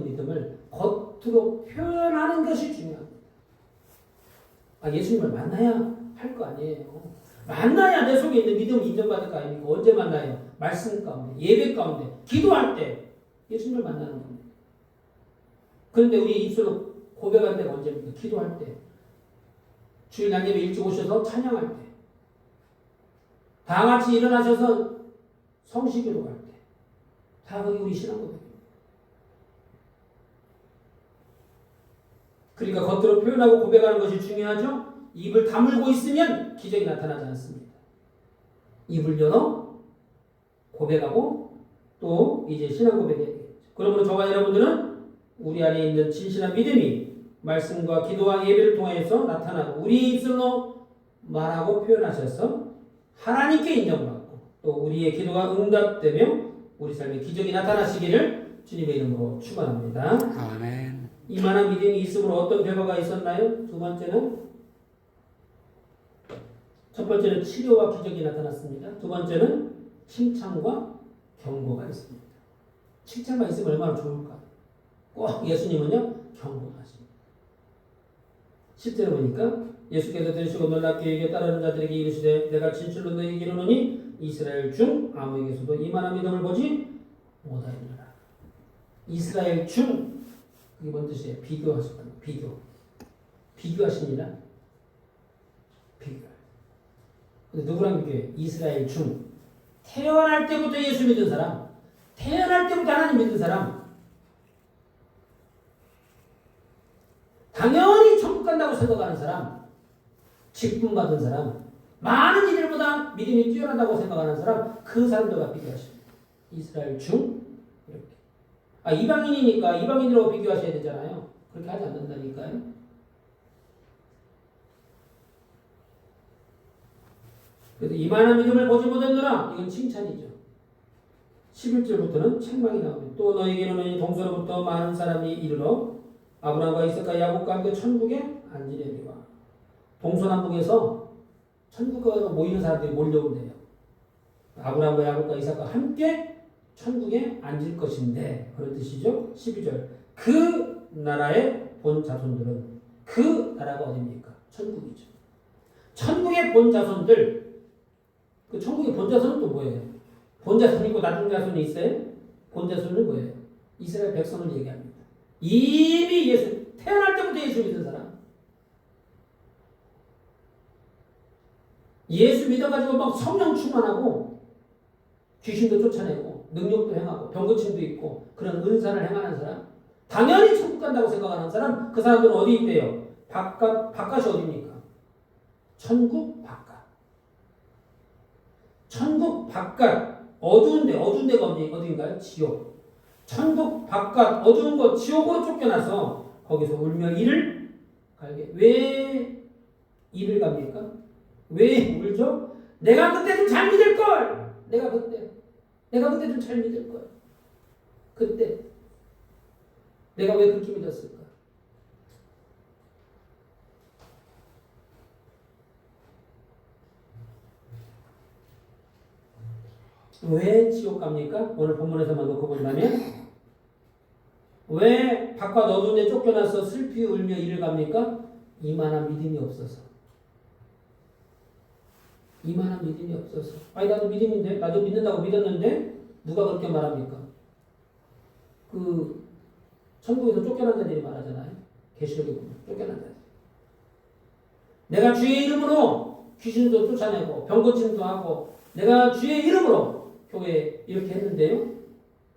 믿음을 겉으로 표현하는 것이 중요합니다. 예수님을 만나야 할 거 아니에요. 만나야 내 속에 있는 믿음을 인정받을 거 아닙니까? 언제 만나요? 말씀 가운데, 예배 가운데, 기도할 때 예수님을 만나는 겁니다. 그런데 우리 입술로 고백할 때가 언제입니까? 기도할 때. 주일 날 예배 일찍 오셔서 찬양할 때. 다 같이 일어나셔서 성시기도 갈 때. 다 그게 우리 신앙 고백입니다. 그러니까 겉으로 표현하고 고백하는 것이 중요하죠. 입을 다물고 있으면 기적이 나타나지 않습니다. 입을 열어 고백하고 또 이제 신앙 고백이에요. 그러므로 저와 여러분들은 우리 안에 있는 진실한 믿음이 말씀과 기도와 예배를 통해서 나타나고 우리 입술로 말하고 표현하셔서 하나님께 인정받고 또 우리의 기도가 응답되며 우리 삶에 기적이 나타나시기를 주님의 이름으로 축원합니다. 아멘. 이만한 믿음이 있음으로 어떤 결과가 있었나요? 두 번째는 첫 번째는 치료와 기적이 나타났습니다. 두 번째는 칭찬과 경고가 있습니다. 칭찬만 있으면 얼마나 좋을까? 꼭 예수님은요 경고하십니다. 10절에 보니까 예수께서 들으시고 놀랍게 여겨 따르는 자들에게 이르시되 내가 진실로 너희에게 이르노니 이스라엘 중 아무에게서도 이만한 믿음을 보지 못하리라. 이스라엘 중 이게 뭔 뜻이에요? 비교하십니다. 비교하십니다. 비교. 근데 누구랑 비교해요? 이스라엘 중. 태어날 때부터 예수 믿은 사람, 태어날 때부터 하나님 믿은 사람, 당연히 천국 간다고 생각하는 사람, 직분 받은 사람, 많은 이들보다 믿음이 뛰어나다고 생각하는 사람, 그 사람들과 비교하십니다. 이스라엘 중 이렇게. 이방인이니까 이방인들하고 비교하셔야 되잖아요. 그렇게 하지 않는다니까요. 그래서 이만한 믿음을 보지 못했느라 이건 칭찬이죠. 11절부터는 책망이 나옵니다. 또 너에게는 이 동서로부터 많은 사람이 이르러 아브라함과 이삭과 야곱과 함께 천국에 앉으려니와. 동서남북에서 천국에 모이는 사람들이 몰려온대요. 아브라함과 야곱과 이삭과 함께 천국에 앉을 것인데 그런 뜻이죠. 12절. 그 나라의 본 자손들은 그 나라가 어디입니까? 천국이죠. 천국의 본 자손들. 그 천국의 본 자손은 또 뭐예요? 본 자손이 있고 나중 자손이 있어요? 본 자손은 뭐예요? 이스라엘 백성을 얘기합니다. 이미 예수 태어날 때부터 예수 믿은 사람. 예수 믿어가지고 막 성령 충만하고 귀신도 쫓아내고 능력도 행하고 병 고침도 있고 그런 은사를 행하는 사람. 당연히 천국 간다고 생각하는 사람. 그 사람들은 어디 있대요? 바깥이 어디입니까? 천국 바깥. 천국 바깥. 어두운 데가 어디인가요? 지옥. 천국 바깥 어두운 곳 지옥으로 쫓겨나서 거기서 울며 이를 갈게. 왜 이를 갑니까? 왜 울죠? 내가 그때 좀 잘 믿을 걸. 내가 그때 좀 잘 믿을 걸. 그때 내가 왜 그렇게 믿었을까? 왜 지옥 갑니까? 오늘 본문에서만 놓고 본다면 왜 바깥 어두운 데 쫓겨나서 슬피 울며 이를 갑니까? 이만한 믿음이 없어서. 이만한 믿음이 없어서. 아니 나도 믿음인데 나도 믿는다고 믿었는데 누가 그렇게 말합니까? 그 천국에서 쫓겨난 자들이 말하잖아요. 계시록에 보면 쫓겨난 자들. 내가 주의 이름으로 귀신도 쫓아내고 병 고침도 하고 내가 주의 이름으로 교회 이렇게 했는데요.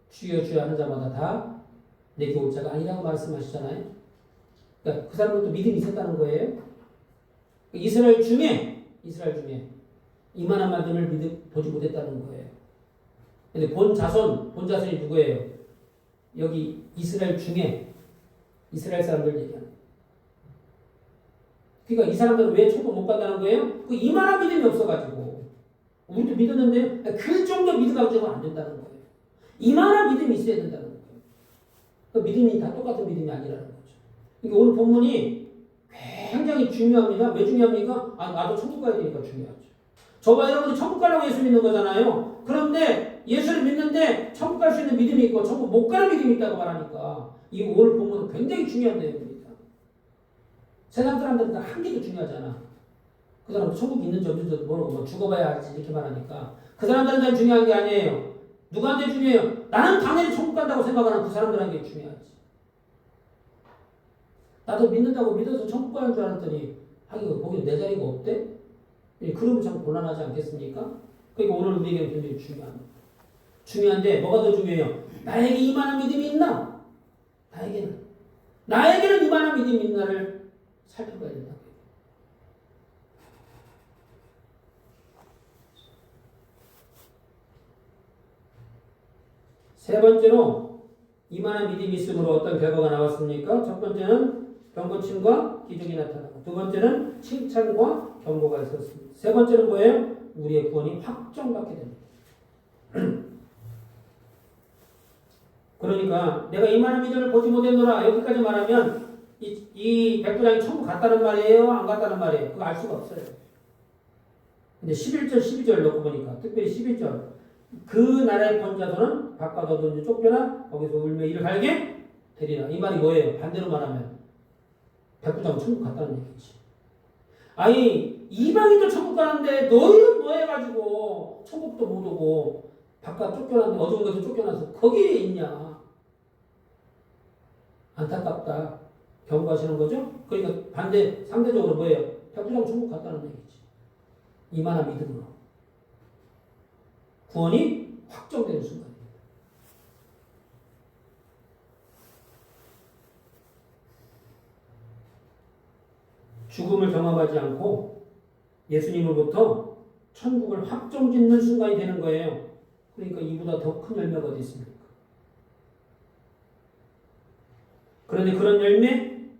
주여 주여 하는 자마다 다 내게 올 자가 아니라고 말씀하시잖아요. 그러니까 그 사람은 또 믿음이 있었다는 거예요. 이스라엘 중에 이만한 말씀을 보지 못했다는 거예요. 근데 본 자손이 누구예요? 여기 이스라엘 중에 이스라엘 사람들 얘기하는. 그러니까 이 사람들은 왜 천국 못 간다는 거예요? 그 이만한 믿음이 없어가지고. 우리도 믿었는데 그 정도 믿음 가지고는 안 된다는 거예요. 이만한 믿음이 있어야 된다는 거예요. 그 믿음이 다 똑같은 믿음이 아니라는 거죠. 그러니까 오늘 본문이 굉장히 중요합니다. 왜 중요합니까? 나도 천국 가야 되니까 중요하죠. 저와 여러분이 천국 가려고 예수 믿는 거잖아요. 그런데 예수를 믿는데 천국 갈 수 있는 믿음이 있고 천국 못 가는 믿음이 있다고 말하니까 이 오늘 본문은 굉장히 중요한 내용입니다. 세상 사람들은 다 한 개도 중요하잖아. 그 사람도 천국 있는지 없는지도 모르고 뭐 죽어봐야 알지 이렇게 말하니까 그 사람들한테는 중요한 게 아니에요. 누구한테 중요해요? 나는 당연히 천국 간다고 생각하는 그 사람들한테 중요하지. 나도 믿는다고 믿어서 천국 가는 줄 알았더니 하긴 거기 내 자리가 없대? 그러면 참 곤란하지 않겠습니까? 그러니까 오늘 우리에게는 굉장히 중요합니다. 중요한데 뭐가 더 중요해요? 나에게 이만한 믿음이 있나? 나에게는 이만한 믿음이 있나를 살펴봐야 된다. 세 번째로 이만한 믿음이 있음으로 어떤 결과가 나왔습니까? 첫 번째는 병고침과 기적이 나타나고 두 번째는 칭찬과 경고가 있었습니다. 세 번째는 뭐예요? 우리의 구원이 확정받게 됩니다. 그러니까 내가 이만한 믿음을 보지 못했노라 여기까지 말하면 이 백부장이 천국 갔다는 말이에요? 안 갔다는 말이에요? 그거 알 수가 없어요. 근데 11절 12절 놓고 보니까 특별히 11절 그 나라의 본 자손은 바깥 어두운 데 쫓겨나 거기서 울며 이를 갈게 되리라. 이 말이 뭐예요? 반대로 말하면 백부장은 천국 갔다는 얘기지. 아니 이방인도 천국 가는데 너희는 뭐 해가지고 천국도 못 오고 바깥 쫓겨났는데 어두운 곳에 쫓겨나서 거기에 있냐. 안타깝다. 경고하시는 거죠? 그러니까 반대 상대적으로 뭐예요? 백부장은 천국 갔다는 얘기지. 이만한 믿음으로 구원이 확정되는 순간입니다. 죽음을 경험하지 않고 예수님으로부터 천국을 확정짓는 순간이 되는 거예요. 그러니까 이보다 더 큰 열매가 어디 있습니까? 그런데 그런 열매,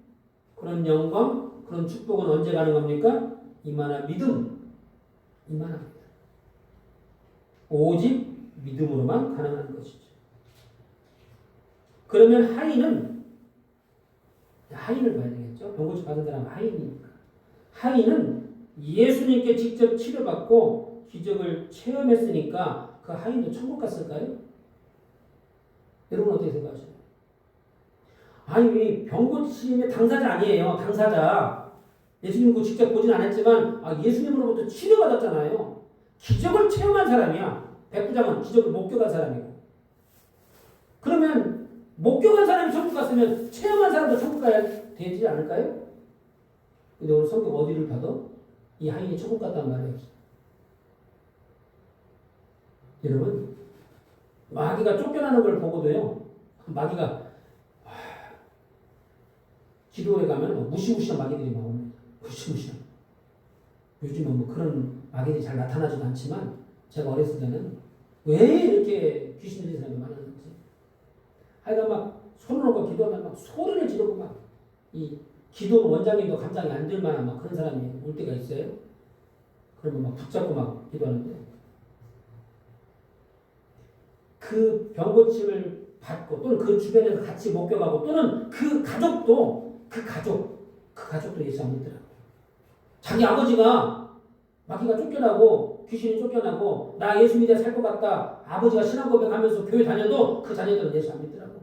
그런 영광, 그런 축복은 언제 가는 겁니까? 이만한 믿음. 오직 믿음으로만 가능한 것이죠. 그러면 하인을 봐야 되겠죠. 병고침 받은 사람은 하인이니까. 하인은 예수님께 직접 치료받고 기적을 체험했으니까 그 하인도 천국 갔을까요? 여러분 어떻게 생각하세요? 아니, 병고침의 당사자 아니에요. 당사자. 예수님 그 직접 보진 않았지만 예수님으로부터 치료받았잖아요. 기적을 체험한 사람이야. 백부장은 기적을 목격한 사람이고. 그러면 목격한 사람이 천국 갔으면 체험한 사람도 천국 가야 되지 않을까요? 근데 오늘 성경 어디를 봐도 이 하인이 천국 갔단 말이에요. 여러분, 마귀가 쫓겨나는 걸 보고도요. 마귀가 기도에 가면 무시무시한 마귀들이 막 옵니다. 무시무시한. 요즘은 뭐 그런 마귀들이 잘 나타나지도 않지만 제가 어렸을 때는 왜 이렇게 귀신 들린 사람이 많았는지. 하여간 막 손을 놓고 기도하면 막 소리를 지르고 막 이 기도 원장님도 감당이 안 될 만한 막 그런 사람이 올 때가 있어요. 그러면 막 붙잡고 막 기도하는데 그 병고침을 받고 또는 그 주변에서 같이 목격하고 또는 그 가족도 예수 안 믿더라고요. 자기 아버지가 마귀가 쫓겨나고 귀신이 쫓겨나고 나 예수 믿어 살 것 같다. 아버지가 신앙 고백하면서 교회 다녀도 그 자녀들은 예수 안 믿더라고.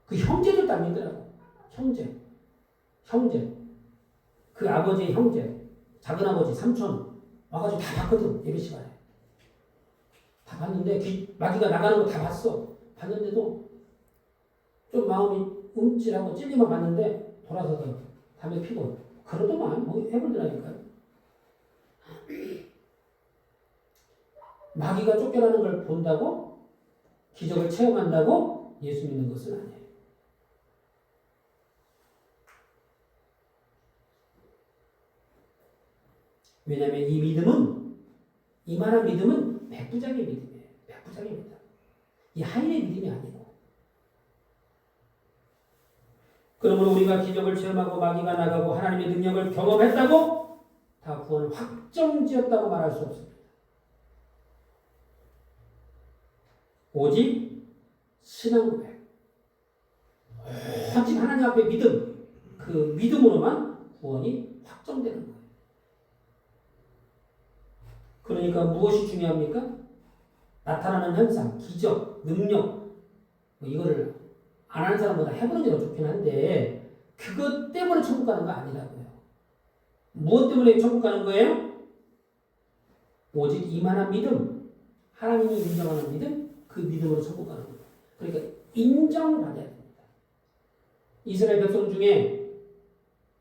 그 형제들도 안 믿더라고. 형제. 그 아버지의 형제, 작은 아버지, 삼촌 와가지고 다 봤거든. 예배 시간에. 다 봤는데 마귀가 나가는 거 다 봤어. 봤는데도 좀 마음이 움찔하고 찔리만 봤는데 돌아서서 담배 피고 그러더만 뭐 해보더라니까요. 마귀가 쫓겨나는 걸 본다고 기적을 체험한다고 예수 믿는 것은 아니에요. 왜냐하면 이만한 믿음은 백부장의 믿음이에요. 백부장의 믿음. 이 하인의 믿음이 아니고. 그러므로 우리가 기적을 체험하고 마귀가 나가고 하나님의 능력을 경험했다고 다 구원을 확정지었다고 말할 수 없습니다. 오직 신앙 고백, 오직 하나님 앞에 믿음, 그 믿음으로만 구원이 확정되는 거예요. 그러니까 무엇이 중요합니까? 나타나는 현상, 기적, 능력, 이거를 안 하는 사람보다 해보는 게 더 좋긴 한데 그것 때문에 천국 가는 거 아니라고요. 무엇 때문에 천국 가는 거예요? 오직 이만한 믿음, 하나님이 인정하는 믿음, 그 믿음으로 천국 가는 거예요. 그러니까 인정받아야 됩니다. 이스라엘 백성 중에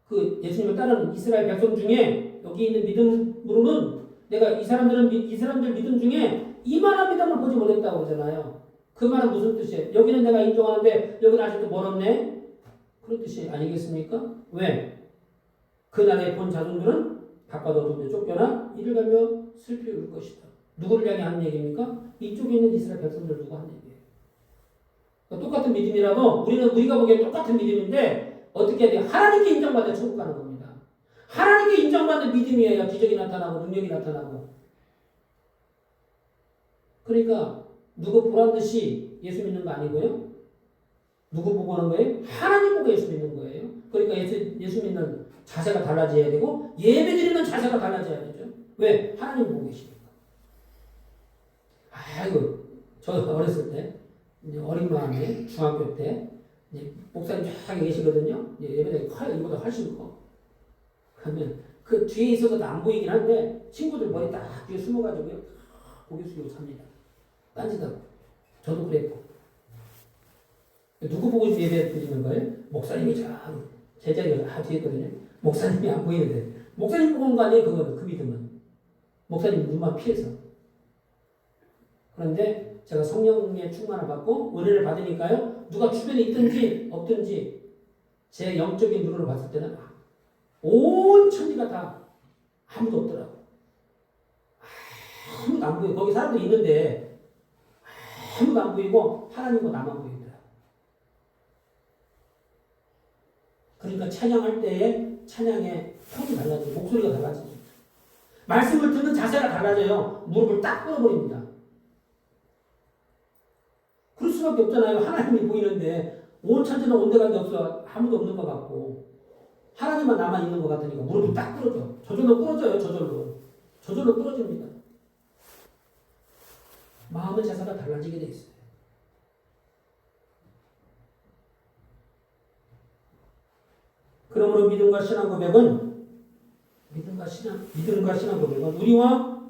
그 예수님을 따르는 이스라엘 백성 중에 여기 있는 믿음으로는 내가 이 사람들 믿음 중에 이만한 믿음을 보지 못했다고 그러잖아요. 그 말은 무슨 뜻이에요? 여기는 내가 인정하는데 여기는 아직도 멀었네? 그런 뜻이 아니겠습니까? 왜? 그 나라의 본 자손들은 바깥 어둠에 쫓겨나 이를 가며 슬피 울 것이다. 누구를 향해 하는 얘기입니까? 이쪽에 있는 이스라엘 백성들 두고 하는 얘기예요. 그러니까 똑같은 믿음이라도 우리가 보기엔 똑같은 믿음인데 어떻게 해야 돼요? 하나님께 인정받아 천국 가는 겁니다. 하나님께 인정받는 믿음이어야 기적이 나타나고 능력이 나타나고. 그러니까 누구 보란 듯이 예수 믿는 거 아니고요. 누구 보고 하는 거예요? 하나님 보고 예수 믿는 거예요. 그러니까 예수 믿는 자세가 달라져야 되고 예배 드리는 자세가 달라져야 되죠. 왜? 하나님 보고 계시니까. 아이고, 저 어렸을 때 이제 어린 마음에 중학교 때 이제 목사님 쫙 계시거든요. 예배당이 커요. 이보다 훨씬 커. 그러면 그 뒤에 있어서도 안 보이긴 한데 친구들 머리 딱 뒤에 숨어가지고요. 고개 숙이고 삽니다. 딴짓하고. 저도 그랬고. 누구 보고 예배 드리는 거예요? 목사님이 제 자리가 뒤에 있거든요. 목사님이 안 보이는데. 목사님 보고 온 거 아니에요? 그 믿음은. 목사님 눈만 피해서. 그런데 제가 성령의 충만을 받고 은혜를 받으니까요. 누가 주변에 있든지 없든지 제 영적인 눈으로 봤을 때는 온 천지가 다 아무도 없더라고. 아무도 안 보이고 거기 사람들이 있는데 아무도 안 보이고 하나님과 나만 보이더라고. 그러니까 찬양할 때에 찬양의 톤이 달라지고 목소리가 달라지죠. 말씀을 듣는 자세가 달라져요. 무릎을 딱 꿇어버립니다. 그럴 수밖에 없잖아요. 하나님이 보이는데 온 천지는 온데간데 없어. 아무도 없는 것 같고 하나님만 남아있는 것 같으니까 무릎이 딱 꿇어져. 저절로 꿇어져요. 저절로 꿇어집니다. 마음의 자세가 달라지게 돼 있어요. 그러므로 믿음과 신앙 고백은 우리와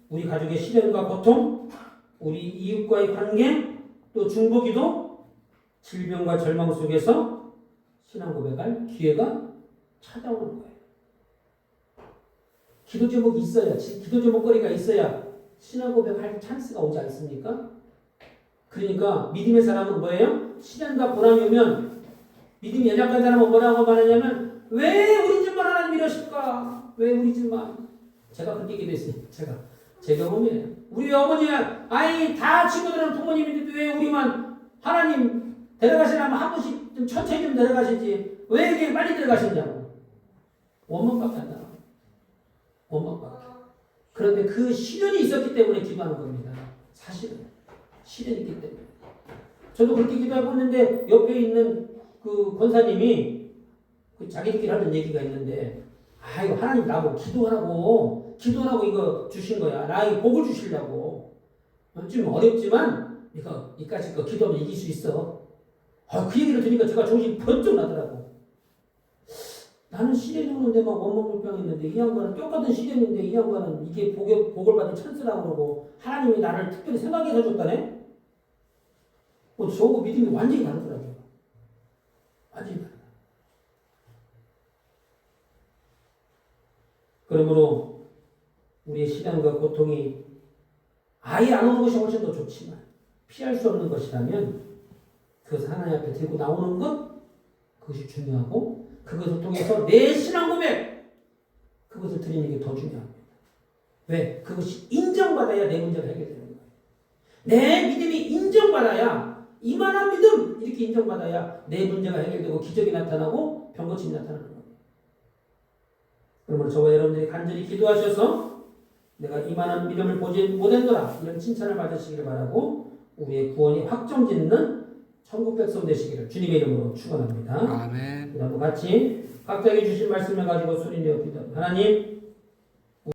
우리 가족의 시련과 고통, 우리 이웃과의 관계, 또 중보기도, 질병과 절망 속에서 신앙 고백할 기회가 찾아오는 거예요. 기도 제목이 있어야, 기도 제목거리가 있어야 신앙 고백할 찬스가 오지 않습니까? 그러니까 믿음의 사람은 뭐예요? 시련과 고난이 오면 믿음이 연약한 사람은 뭐라고 말하냐면 왜 우리 집만 하나님 이러실까? 왜 우리 집만? 제가 그렇게 기도했어요. 제 경험이에요. 우리 어머니가 아이 다 친구들은 부모님인데 왜 우리만 하나님 데려가시려면 한 번씩 좀 천천히 좀 데려가시지 왜 이렇게 빨리 데려가시냐고. 원망밖에 안 나와요. 원망밖에. 그런데 그 시련이 있었기 때문에 기도하는 겁니다. 사실은 시련이 있기 때문에. 저도 그렇게 기도하고 있는데 옆에 있는 그 권사님이 자기들끼리 하는 얘기가 있는데 이거 하나님 나보고 기도하라고 이거 주신 거야. 나에게 복을 주시려고. 좀 어렵지만 이까짓 거 기도하면 이길 수 있어. 그 얘기를 들으니까 제가 정신이 번쩍 나더라고. 나는 시련이 오는데 막 원망불평했는데 이 양반은 똑같은 시련인데 이 양반은 이게 복을 받을 찬스라고 그러고 하나님이 나를 특별히 생각해서 줬다네? 저거 믿음이 완전히 다르더라고요. 완전히 다르다. 그러므로 우리의 시련과 고통이 아예 안 오는 것이 훨씬 더 좋지만 피할 수 없는 것이라면 그것을 하나님 앞에 들고 나오는 것 그것이 중요하고 그것을 통해서 내 신앙 고백 그것을 드리는 게 더 중요합니다. 왜? 그것이 인정받아야 내 문제가 해결되는 거예요. 내 믿음이 인정받아야 이만한 믿음 이렇게 인정받아야 내 문제가 해결되고 기적이 나타나고 병고침이 나타나는 거예요. 그러므로 저와 여러분들이 간절히 기도하셔서 내가 이만한 믿음을 보지 못했노라 이런 칭찬을 받으시기를 바라고 우리의 구원이 확정짓는 천국 백성 되시기를 주님의 이름으로 축원합니다. 아멘. 그다음 같이 각자에게 주신 말씀을 가지고 소리내어 기도합니다. 하나님